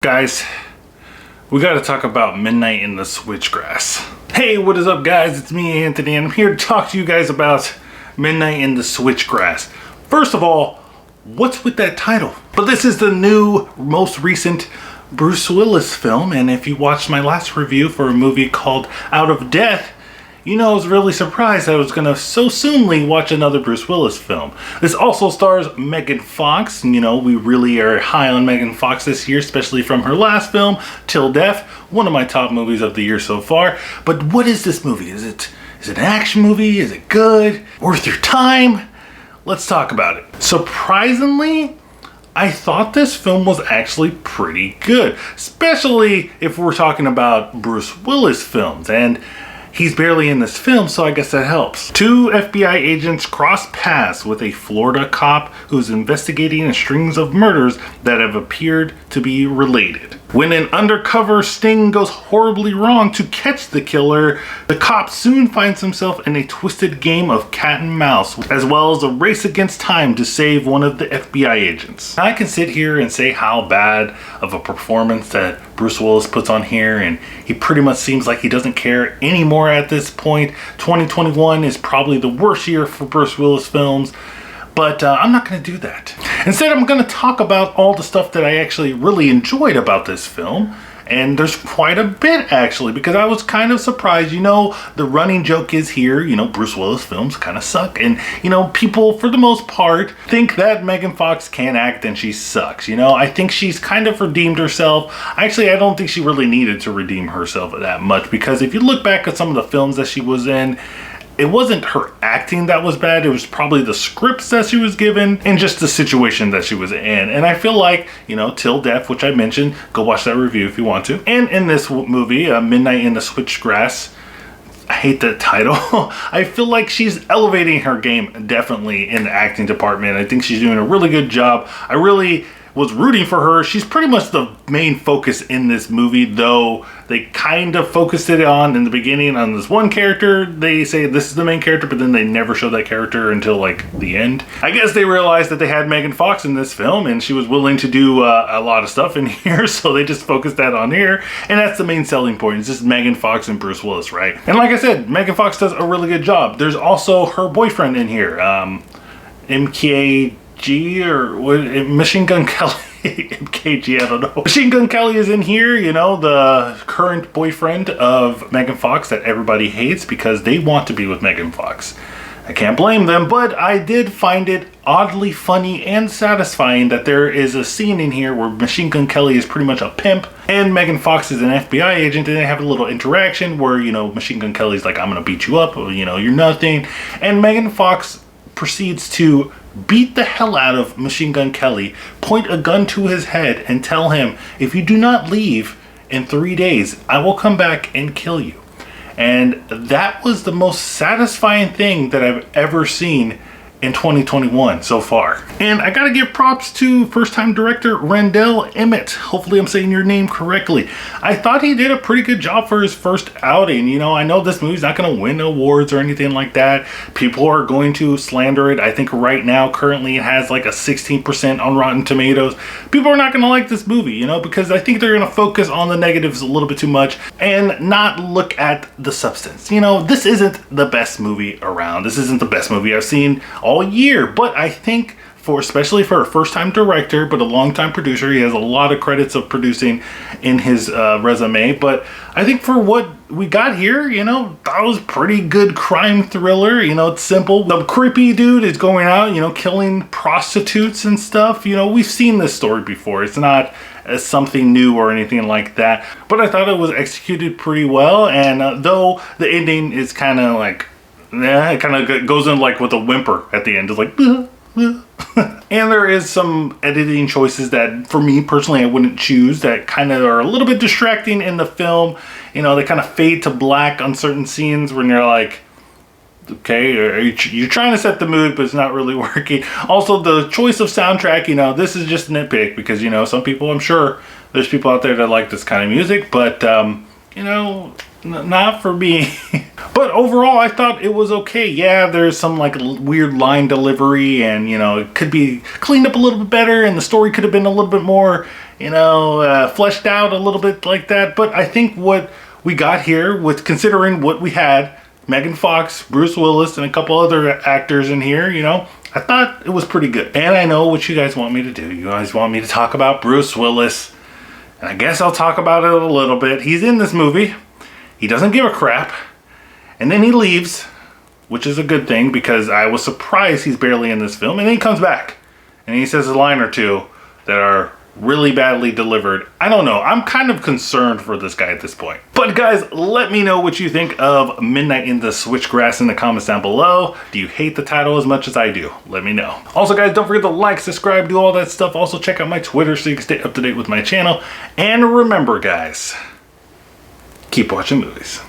Guys, we gotta talk about Midnight in the Switchgrass. Hey, what is up guys? It's me, Anthony, and I'm here to talk to you guys about Midnight in the Switchgrass. First of all, what's with that title? But this is the new, most recent Bruce Willis film, and if you watched my last review for a movie called Out of Death, you know I was really surprised I was gonna so soonly watch another Bruce Willis film. This also stars Megan Fox, and you know, we really are high on Megan Fox this year, especially from her last film, Till Death, one of my top movies of the year so far. But what is this movie? Is it an action movie? Is it good? Worth your time? Let's talk about it. Surprisingly, I thought this film was actually pretty good, especially if we're talking about Bruce Willis films, and he's barely in this film, so I guess that helps. Two FBI agents cross paths with a Florida cop who's investigating a string of murders that have appeared to be related. When an undercover sting goes horribly wrong to catch the killer, the cop soon finds himself in a twisted game of cat and mouse, as well as a race against time to save one of the FBI agents. I can sit here and say how bad of a performance that Bruce Willis puts on here, and he pretty much seems like he doesn't care anymore at this point. 2021 is probably the worst year for Bruce Willis films. But I'm not going to do that. Instead, I'm going to talk about all the stuff that I actually really enjoyed about this film. And there's quite a bit, actually, because I was kind of surprised. You know, the running joke is here, you know, Bruce Willis films kind of suck. And, you know, people, for the most part, think that Megan Fox can't act and she sucks. You know, I think she's kind of redeemed herself. Actually, I don't think she really needed to redeem herself that much. Because if you look back at some of the films that she was in, it wasn't her acting that was bad, it was probably the scripts that she was given and just the situation that she was in. And I feel like, you know, Till Death, which I mentioned, go watch that review if you want to. And in this movie, Midnight in the Switchgrass, I hate that title. I feel like she's elevating her game definitely in the acting department. I think she's doing a really good job. I really was rooting for her. She's pretty much the main focus in this movie, though they kind of focused it on in the beginning on this one character. They say this is the main character, but then they never show that character until like the end. I guess they realized that they had Megan Fox in this film and she was willing to do a lot of stuff in here, so they just focused that on here, and that's the main selling point. It's just Megan Fox and Bruce Willis, right? And like I said, Megan Fox does a really good job. There's also her boyfriend in here, MKG or what, Machine Gun Kelly. MKG, I don't know. Machine Gun Kelly is in here, you know, the current boyfriend of Megan Fox that everybody hates because they want to be with Megan Fox. I can't blame them, but I did find it oddly funny and satisfying that there is a scene in here where Machine Gun Kelly is pretty much a pimp and Megan Fox is an FBI agent, and they have a little interaction where, you know, Machine Gun Kelly's like, I'm gonna beat you up, you know, you're nothing. And Megan Fox proceeds to beat the hell out of Machine Gun Kelly, point a gun to his head, and tell him, if you do not leave in 3 days, I will come back and kill you. And that was the most satisfying thing that I've ever seen in 2021 so far. And I gotta give props to first-time director Randall Emmett. Hopefully I'm saying your name correctly. I thought he did a pretty good job for his first outing. You know, I know this movie's not gonna win awards or anything like that. People are going to slander it. I think right now, currently, it has like a 16% on Rotten Tomatoes. People are not gonna like this movie, you know, because I think they're gonna focus on the negatives a little bit too much and not look at the substance. You know, this isn't the best movie around. This isn't the best movie I've seen all year, but I think especially for a first-time director but a long-time producer, he has a lot of credits of producing in his resume, but I think for what we got here, you know, that was pretty good crime thriller. You know, it's simple. The creepy dude is going out, you know, killing prostitutes and stuff. You know, we've seen this story before. It's not something new or anything like that, but I thought it was executed pretty well. And though the ending is kind of like, yeah, it kind of goes in like with a whimper at the end. It's like, and there is some editing choices that, for me personally, I wouldn't choose, that kind of are a little bit distracting in the film. You know, they kind of fade to black on certain scenes when you're like, okay, you're trying to set the mood, but it's not really working. Also, the choice of soundtrack, you know, this is just a nitpick because, you know, some people, I'm sure there's people out there that like this kind of music, but, you know, not for me. But overall, I thought it was okay. Yeah, there's some like weird line delivery, and you know, it could be cleaned up a little bit better, and the story could have been a little bit more, you know, fleshed out a little bit like that. But I think what we got here, with considering what we had, Megan Fox, Bruce Willis, and a couple other actors in here, you know, I thought it was pretty good. And I know what you guys want me to do. You guys want me to talk about Bruce Willis, and I guess I'll talk about it a little bit. He's in this movie. He doesn't give a crap. And then he leaves, which is a good thing, because I was surprised he's barely in this film. And then he comes back and he says a line or two that are really badly delivered. I don't know. I'm kind of concerned for this guy at this point. But guys, let me know what you think of Midnight in the Switchgrass in the comments down below. Do you hate the title as much as I do? Let me know. Also guys, don't forget to like, subscribe, do all that stuff. Also check out my Twitter so you can stay up to date with my channel. And remember guys, keep watching movies.